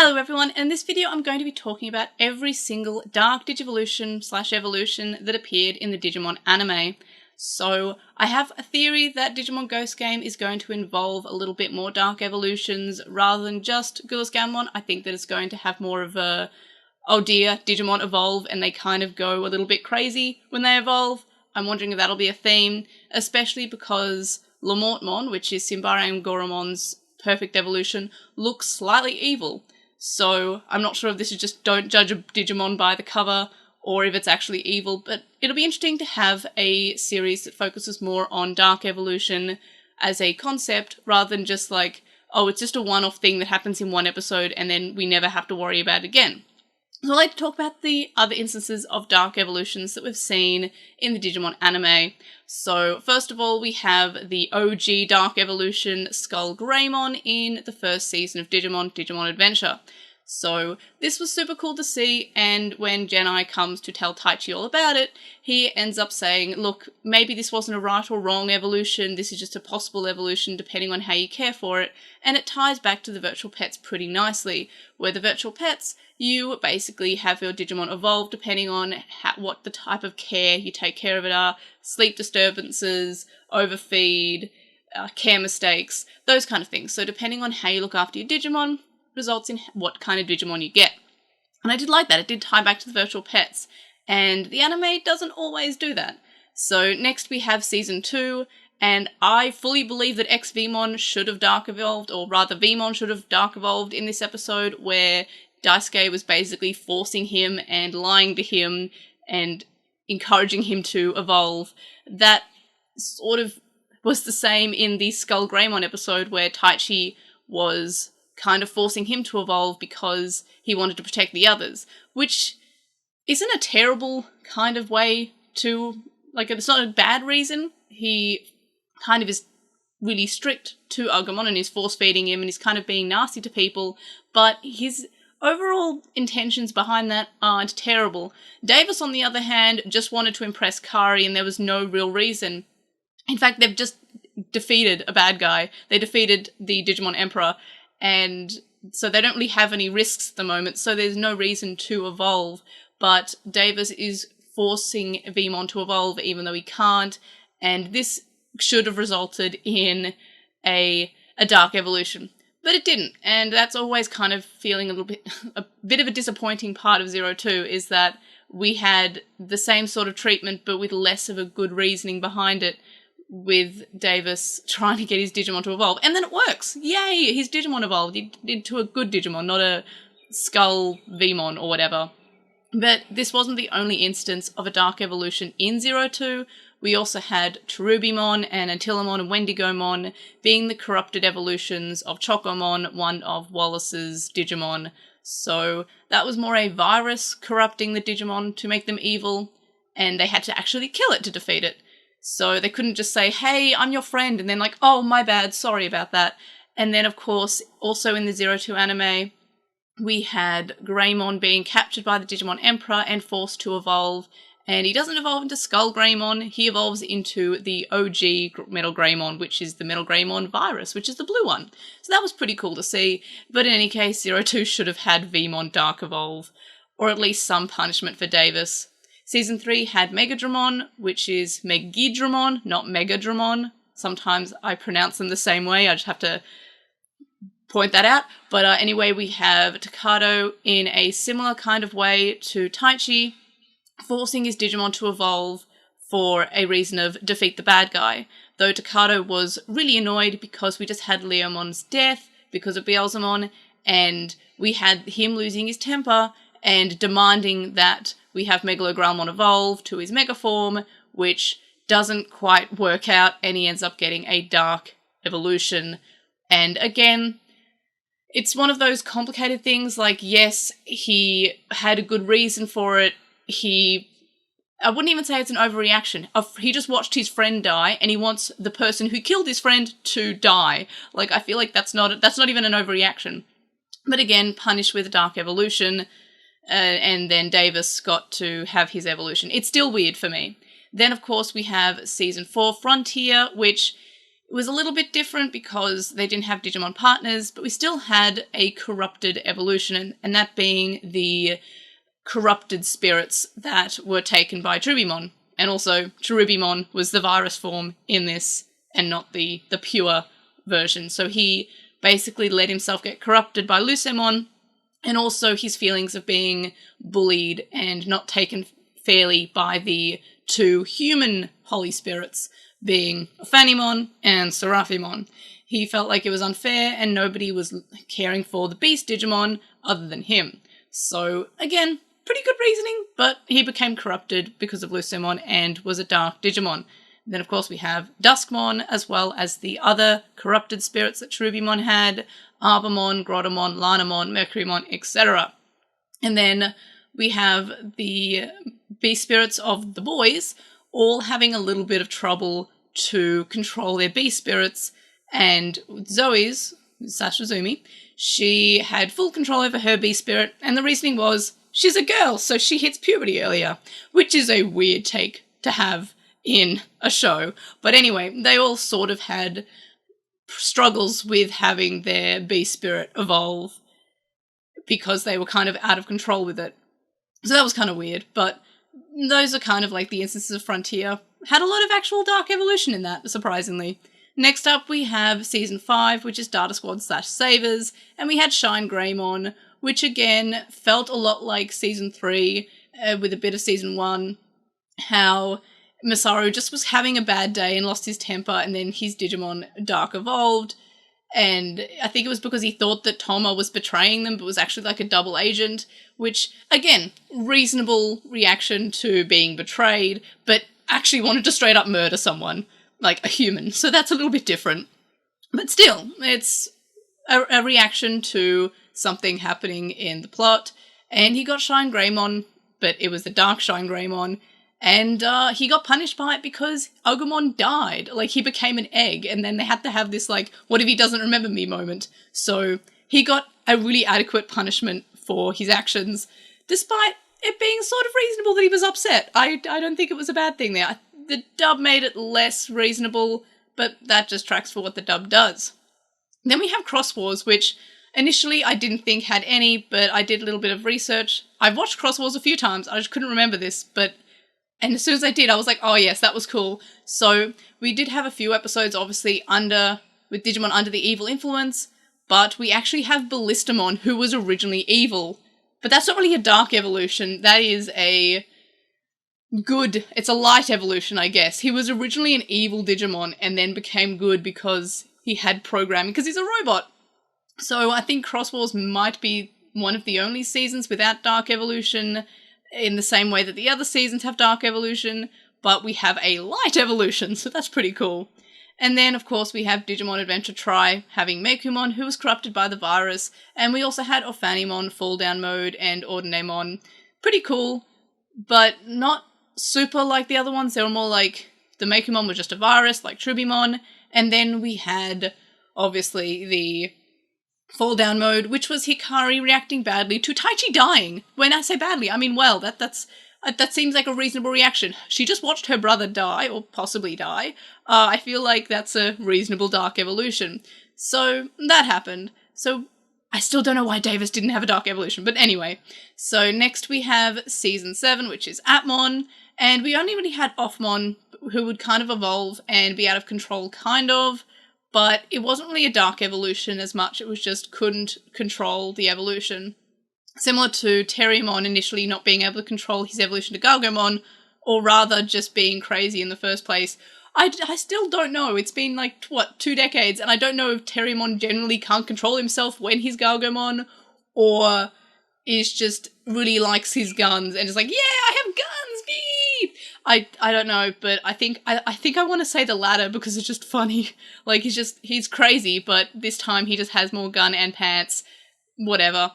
Hello everyone, in this video I'm going to be talking about every single Dark Digivolution / evolution that appeared in the Digimon anime. So I have a theory that Digimon Ghost Game is going to involve a little bit more Dark Evolutions rather than just SkullGreymon. I think that it's going to have more of a, oh dear, Digimon evolve and they kind of go a little bit crazy when they evolve. I'm wondering if that'll be a theme, especially because Lamortmon, which is Symbaroum Goromon's perfect evolution, looks slightly evil. So I'm not sure if this is just don't judge a Digimon by the cover or if it's actually evil, but it'll be interesting to have a series that focuses more on Dark Evolution as a concept rather than just like, oh, it's just a one-off thing that happens in one episode and then we never have to worry about it again. So I'd like to talk about the other instances of Dark Evolutions that we've seen in the Digimon anime. So first of all, we have the OG Dark Evolution SkullGreymon in the first season of Digimon Adventure. So this was super cool to see, and when Genai comes to tell Taichi all about it, he ends up saying, look, maybe this wasn't a right or wrong evolution, this is just a possible evolution depending on how you care for it, and it ties back to the virtual pets pretty nicely, where the virtual pets, you basically have your Digimon evolve depending on what the type of care you take care of it are, sleep disturbances, overfeed, care mistakes, those kind of things. So depending on how you look after your Digimon, results in what kind of Digimon you get. And I did like that, it did tie back to the virtual pets, and the anime doesn't always do that. So next we have Season 2, and I fully believe that Vmon should have Dark Evolved, or rather Vmon should have Dark Evolved in this episode, where Daisuke was basically forcing him and lying to him and encouraging him to evolve. That sort of was the same in the SkullGreymon episode where Taichi was kind of forcing him to evolve because he wanted to protect the others, which isn't a terrible kind of way to, like, it's not a bad reason. He kind of is really strict to Agumon and is force-feeding him and is kind of being nasty to people, but his overall intentions behind that aren't terrible. Davis, on the other hand, just wanted to impress Kari and there was no real reason. In fact, they've just defeated a bad guy. They defeated the Digimon Emperor, and so they don't really have any risks at the moment, so there's no reason to evolve. But Davis is forcing Vmon to evolve even though he can't, and this should have resulted in a Dark Evolution. But it didn't, and that's always kind of feeling a bit of a disappointing part of 02, is that we had the same sort of treatment but with less of a good reasoning behind it, with Davis trying to get his Digimon to evolve. And then it works! Yay! His Digimon evolved into a good Digimon, not a Skull Vmon or whatever. But this wasn't the only instance of a Dark Evolution in 02. We also had Cherubimon and Antillamon and Wendigomon being the corrupted evolutions of Chocomon, one of Wallace's Digimon. So that was more a virus corrupting the Digimon to make them evil, and they had to actually kill it to defeat it. So they couldn't just say, hey, I'm your friend, and then like, oh, my bad, sorry about that. And then, of course, also in the 02 anime, we had Greymon being captured by the Digimon Emperor and forced to evolve. And he doesn't evolve into SkullGreymon, he evolves into the OG Metal Greymon, which is the Metal Greymon virus, which is the blue one. So that was pretty cool to see. But in any case, 02 should have had Vmon Dark Evolve, or at least some punishment for Davis. Season 3 had Megidramon, which is Megidramon, not Megadramon. Sometimes I pronounce them the same way, I just have to point that out. But anyway, we have Takato in a similar kind of way to Taichi, forcing his Digimon to evolve for a reason of defeat the bad guy. Though Takato was really annoyed because we just had Leomon's death because of Beelzemon, and we had him losing his temper and demanding that we have Megalogramon evolve to his Mega form, which doesn't quite work out, and he ends up getting a Dark Evolution. And again, it's one of those complicated things, like, yes, he had a good reason for it. I wouldn't even say it's an overreaction. He just watched his friend die, and he wants the person who killed his friend to die. Like, I feel like that's not even an overreaction. But again, punished with Dark Evolution, and then Davis got to have his evolution. It's still weird for me. Then, of course, we have Season 4 Frontier, which It was a little bit different because they didn't have Digimon partners, but we still had a corrupted evolution, and that being the corrupted spirits that were taken by Cherubimon. And also, Cherubimon was the virus form in this, and not the pure version. So he basically let himself get corrupted by Lucemon, and also his feelings of being bullied and not taken fairly by the two human holy spirits, being Ophanimon and Seraphimon. He felt like it was unfair and nobody was caring for the Beast Digimon other than him. So, again, pretty good reasoning, but he became corrupted because of Lucemon and was a Dark Digimon. Then, of course, we have Duskmon, as well as the other corrupted spirits that Cherubimon had, Arbamon, Grotamon, Lanamon, Mercurymon, etc. And then we have the Beast spirits of the boys, all having a little bit of trouble to control their Beast spirits, and Zoe's, Sashizumi, she had full control over her Beast spirit, and the reasoning was, she's a girl, so she hits puberty earlier, which is a weird take to have in a show. But anyway, they all sort of had struggles with having their Beast spirit evolve because they were kind of out of control with it. So that was kind of weird, but those are kind of like the instances of Frontier. Had a lot of actual Dark Evolution in that, surprisingly. Next up, we have Season 5, which is Data Squad / Savers, and we had SkullGreymon, which again felt a lot like Season 3, with a bit of Season 1, how Masaru just was having a bad day and lost his temper, and then his Digimon Dark evolved, and I think it was because he thought that Toma was betraying them, but was actually like a double agent, which, again, reasonable reaction to being betrayed, but actually wanted to straight up murder someone, like a human, so that's a little bit different. But still, it's a reaction to something happening in the plot, and he got SkullGreymon, but it was the Dark SkullGreymon, and he got punished by it because Agumon died. Like, he became an egg, and then they had to have this, like, what if he doesn't remember me moment. So he got a really adequate punishment for his actions, despite it being sort of reasonable that he was upset. I don't think it was a bad thing there. The dub made it less reasonable, but that just tracks for what the dub does. Then we have Cross Wars, which initially I didn't think had any, but I did a little bit of research. I've watched Cross Wars a few times, I just couldn't remember this, and as soon as I did, I was like, oh yes, that was cool. So we did have a few episodes, obviously, with Digimon under the evil influence, but we actually have Ballistamon, who was originally evil. But that's not really a dark evolution, that is it's a light evolution, I guess. He was originally an evil Digimon and then became good because he had programming, because he's a robot. So I think Cross Wars might be one of the only seasons without dark evolution, in the same way that the other seasons have dark evolution, but we have a light evolution, so that's pretty cool. And then, of course, we have Digimon Adventure Tri having Meikumon, who was corrupted by the virus, and we also had Ophanimon, Fall Down Mode, and Ordinamon. Pretty cool, but not super like the other ones. They were more like, the Meikumon was just a virus, like Cherubimon, and then we had, obviously, the Fall Down Mode, which was Hikari reacting badly to Taichi dying. When I say badly, I mean well. That seems like a reasonable reaction. She just watched her brother die, or possibly die. I feel like that's a reasonable dark evolution. So that happened. So I still don't know why Davis didn't have a dark evolution, but anyway. So next we have Season 7, which is Appmon, and we only really had Offmon, who would kind of evolve and be out of control, kind of. But it wasn't really a dark evolution as much, it was just couldn't control the evolution. Similar to Terriermon initially not being able to control his evolution to Galgomon, or rather just being crazy in the first place. I still don't know, it's been like, 2 decades, and I don't know if Terriermon generally can't control himself when he's Galgomon, or is just really likes his guns and is like, yeah, I have guns, beep! I don't know, but I think I want to say the latter because it's just funny. Like, he's crazy, but this time he just has more gun and pants, whatever.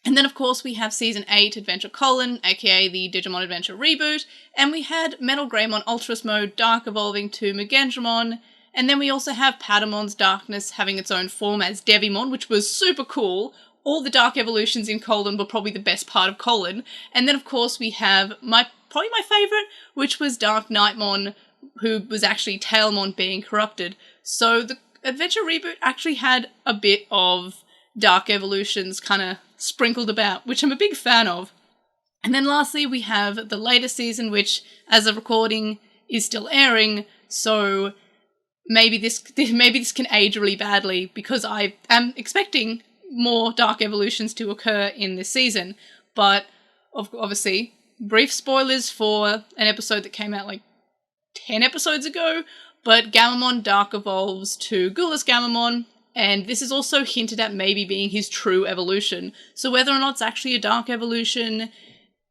And then, of course, we have Season 8, Adventure Colon, aka the Digimon Adventure Reboot, and we had Metal Greymon Ultras Mode Dark evolving to Megidramon, and then we also have Padamon's Darkness having its own form as Devimon, which was super cool. All the Dark evolutions in Colon were probably the best part of Colon. And then, of course, we have probably my favourite, which was Dark Nightmon, who was actually Tailmon being corrupted. So the Adventure Reboot actually had a bit of dark evolutions kind of sprinkled about, which I'm a big fan of. And then lastly, we have the latest season, which, as of recording, is still airing, so maybe this can age really badly, because I am expecting more dark evolutions to occur in this season. But obviously, brief spoilers for an episode that came out like 10 episodes ago, but Gammamon dark evolves to LostinTranslationmon, and this is also hinted at maybe being his true evolution. So whether or not it's actually a dark evolution,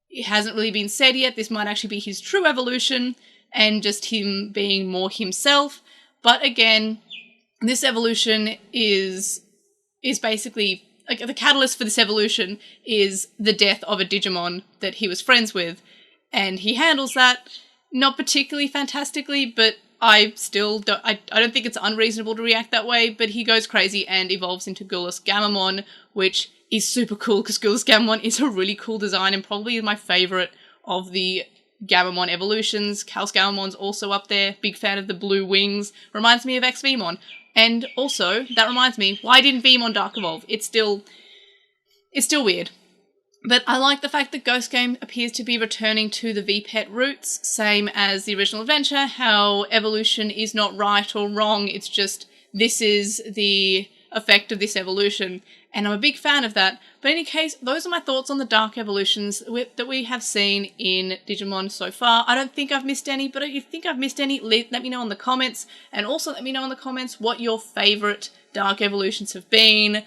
it hasn't really been said yet. This might actually be his true evolution, and just him being more himself. But again, this evolution is basically, like, the catalyst for this evolution is the death of a Digimon that he was friends with, and he handles that not particularly fantastically, but I don't think it's unreasonable to react that way. But he goes crazy and evolves into LostinTranslationmon, which is super cool, because LostinTranslationmon is a really cool design and probably my favourite of the Gammamon evolutions. Gammamon's also up there. Big fan of the blue wings. Reminds me of X-Vmon. And also, that reminds me, why didn't Vmon Dark Evolve? It's still weird. But I like the fact that Ghost Game appears to be returning to the VPET roots, same as the original adventure, how evolution is not right or wrong, it's just, this is the effect of this evolution, and I'm a big fan of that. But in any case, those are my thoughts on the dark evolutions that we have seen in Digimon so far. I don't think I've missed any, but if you think I've missed any, let me know in the comments, and also let me know in the comments what your favourite dark evolutions have been.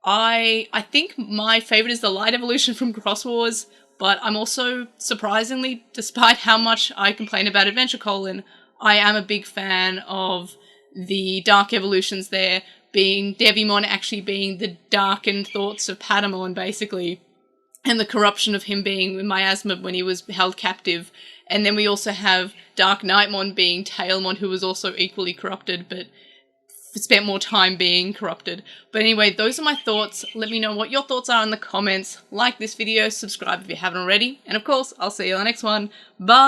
I think my favourite is the light evolution from Cross Wars, but I'm also, surprisingly, despite how much I complain about Adventure Colon, I am a big fan of the dark evolutions there, being Devimon actually being the darkened thoughts of Patamon, basically, and the corruption of him being with Miasma when he was held captive. And then we also have Dark Nightmon being Tailmon, who was also equally corrupted, but spent more time being corrupted. But anyway, those are my thoughts. Let me know what your thoughts are in the comments. Like this video, subscribe if you haven't already, and of course, I'll see you on the next one. Bye!